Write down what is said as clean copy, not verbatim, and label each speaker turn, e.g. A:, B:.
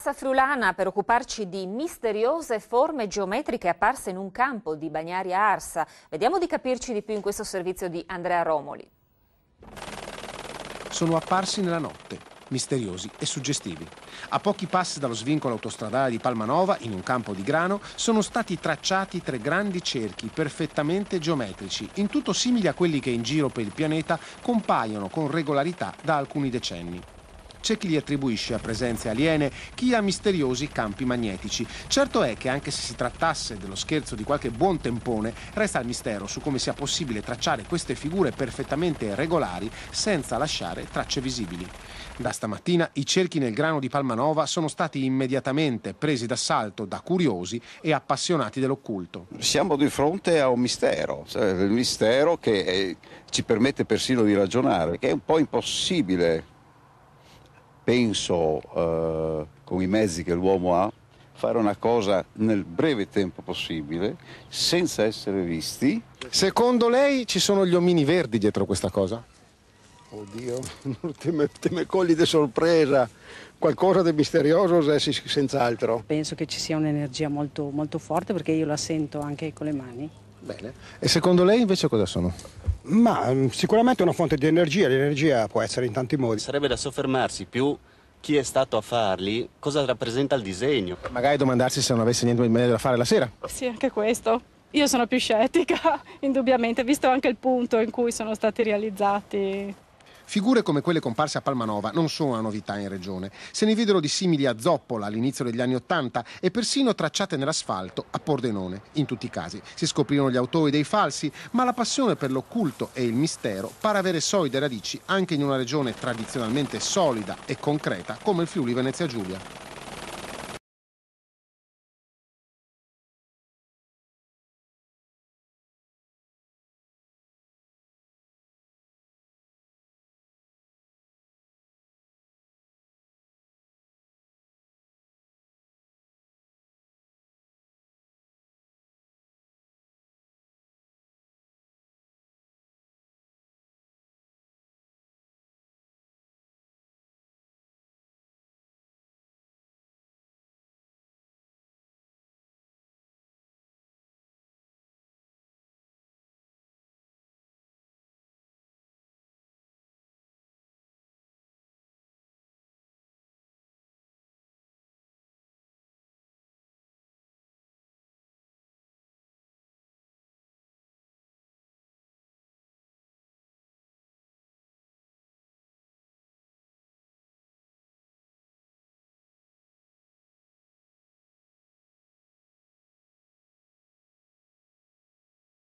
A: Piazza Friulana per occuparci di misteriose forme geometriche apparse in un campo di Bagnaria Arsa. Vediamo di capirci di più in questo servizio di Andrea Romoli.
B: Sono apparsi nella notte, misteriosi e suggestivi. A pochi passi dallo svincolo autostradale di Palmanova, in un campo di grano, sono stati tracciati 3 grandi cerchi perfettamente geometrici, in tutto simili a quelli che in giro per il pianeta compaiono con regolarità da alcuni decenni. C'è chi li attribuisce a presenze aliene, chi a misteriosi campi magnetici. Certo è che anche se si trattasse dello scherzo di qualche buon tempone, resta il mistero su come sia possibile tracciare queste figure perfettamente regolari senza lasciare tracce visibili. Da stamattina i cerchi nel grano di Palmanova sono stati immediatamente presi d'assalto da curiosi e appassionati dell'occulto.
C: Siamo di fronte a un mistero, il mistero che ci permette persino di ragionare, che è un po' impossibile. Penso, con i mezzi che l'uomo ha, fare una cosa nel breve tempo possibile, senza essere visti.
B: Secondo lei ci sono gli omini verdi dietro questa cosa?
D: Oddio, te me cogli di sorpresa. Qualcosa di misterioso senz'altro.
E: Penso che ci sia un'energia molto, molto forte, perché io la sento anche con le mani.
B: Bene. E secondo lei invece cosa sono?
D: Ma sicuramente una fonte di energia, l'energia può essere in tanti modi.
F: Sarebbe da soffermarsi più chi è stato a farli, cosa rappresenta il disegno.
B: Magari domandarsi se non avesse niente meglio da fare la sera.
G: Sì, anche questo. Io sono più scettica, indubbiamente, visto anche il punto in cui sono stati realizzati.
B: Figure come quelle comparse a Palmanova non sono una novità in regione. Se ne videro di simili a Zoppola all'inizio degli anni '80 e persino tracciate nell'asfalto a Pordenone. In tutti i casi si scoprirono gli autori dei falsi, ma la passione per l'occulto e il mistero pare avere solide radici anche in una regione tradizionalmente solida e concreta come il Friuli Venezia Giulia.